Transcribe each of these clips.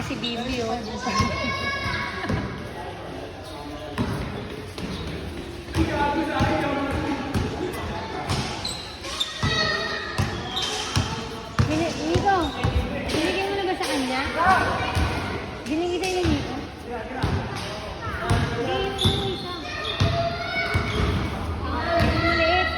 si Bibi, oh. Nico, binigay mo na ba sa kanya? Binigay sa'yo ni Nico? Binigay mo na isa. Maliit.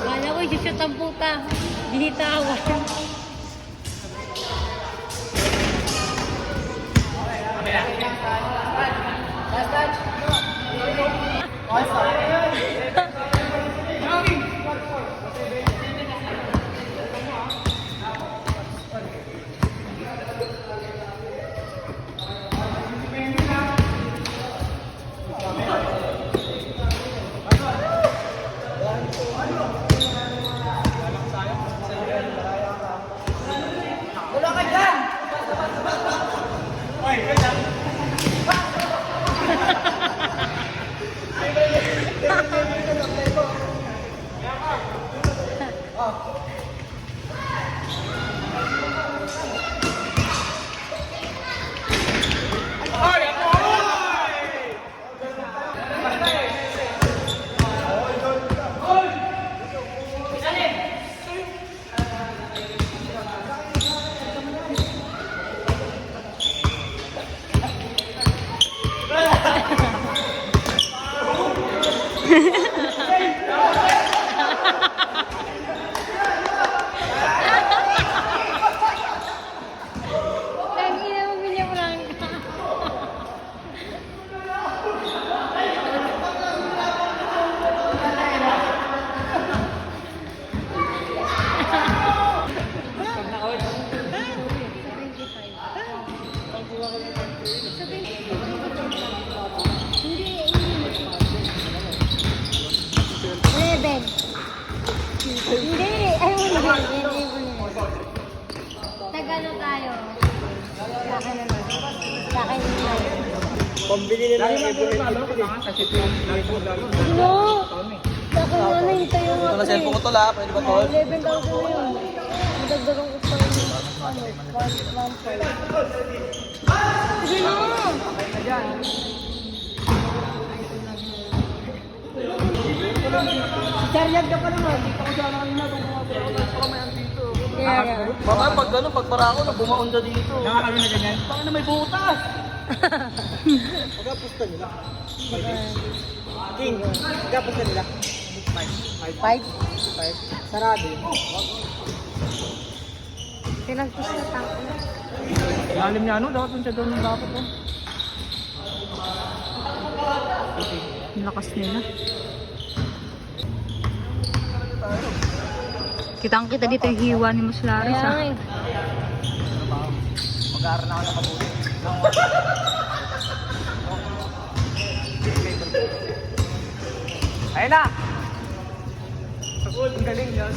Wala ko, i-shoot ang puta. Binitawan. Hindi, ayaw mo na. Tagano tayo. Sa akin naman. Sa akin naman. Pambili nila yung Evelyn. No! Sa akin naman, hintayo nga. Ito na cellphone ko to la, pwede ba tol? 11,000 na yun. Madagdagan ko pa yung 1.5. Sige na! Charyag ka pa naman. Dito ko siya kanina kung kumabayan dito. Yeah. Baka pag gano'n, pag para ako, bumaon na dito. Nakakalo na ganyan? Baka na may butas. Pagkapusta nila. King, pagkapusta nila. 5? Sarado. Pinagpus na tanko. Lalim niya ano, dapat siya doon dapat oh. Ang lakas nila. Kitang-kita dito yung hiwa ni Muslaris. Mag-aaral na ako ng mabuti. Ayun na! Sakul, ang galing niya.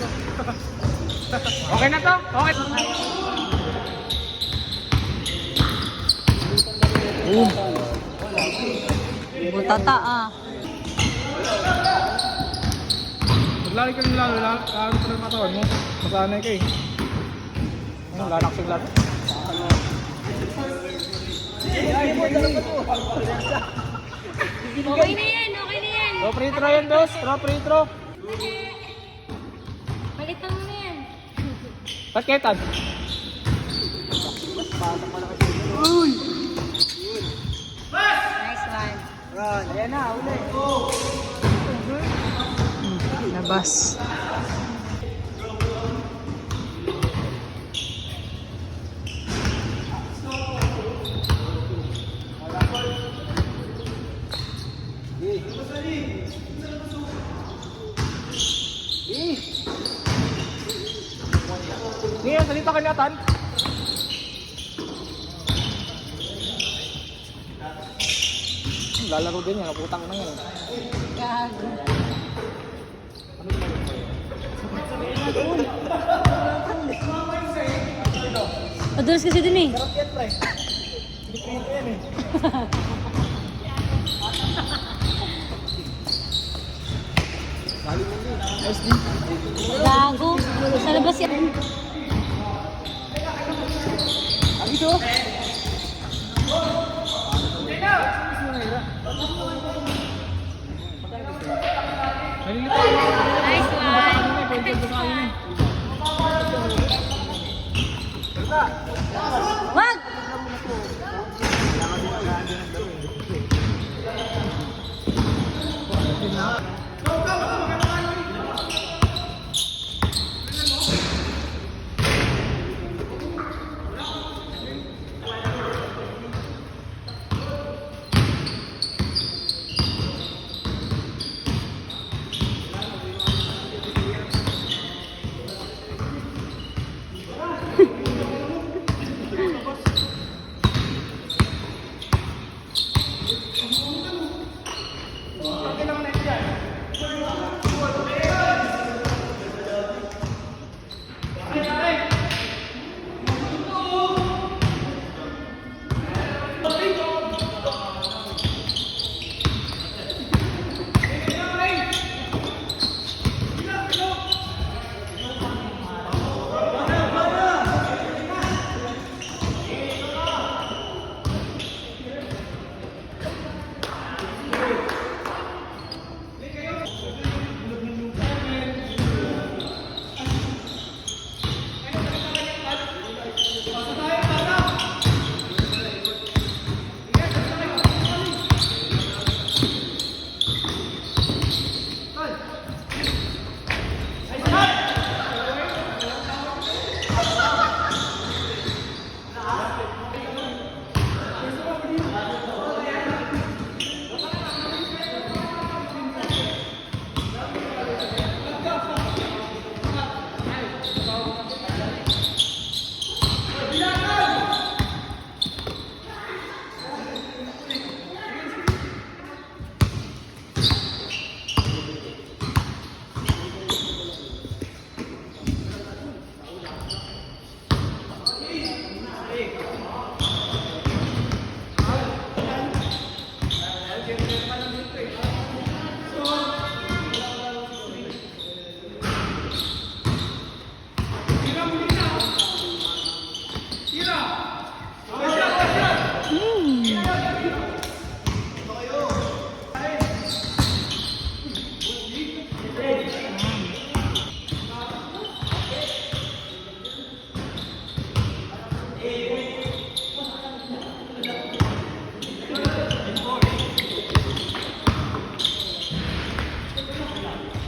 Okay na to? Okay. Butata ah. Maglari ka ng lalo pa ng katawan mo. Masanay ka eh. Lalaksig lalo. Okay na yan, okay na yan. Pro free throw yan, dos. Free throw. Palitan mo na yan. Basketan. Uy! Nice one. Ayan na, uli. Labas. Niya, salita ka niya, Tan. Lalaro din yan, naputang na yan. Gago. Madulas kasi dun eh. Sarap yan, pre. Dipito yan eh. Dali mo din. SD. Gago. Sa labas yan. Ang ito. Nalilito ako. Nice one. Wag!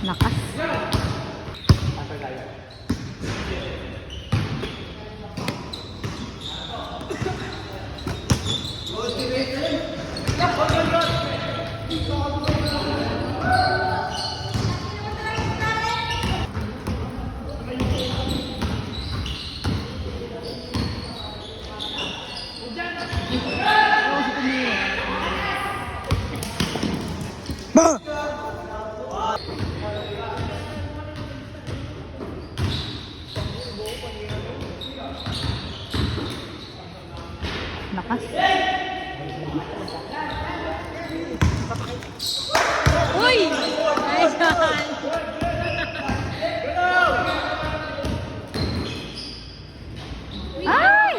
Lakas. Lakas. Uy! Nice one! Ay!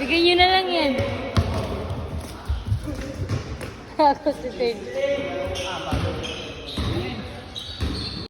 Bigyan nyo na lang yan. Ako si Ted.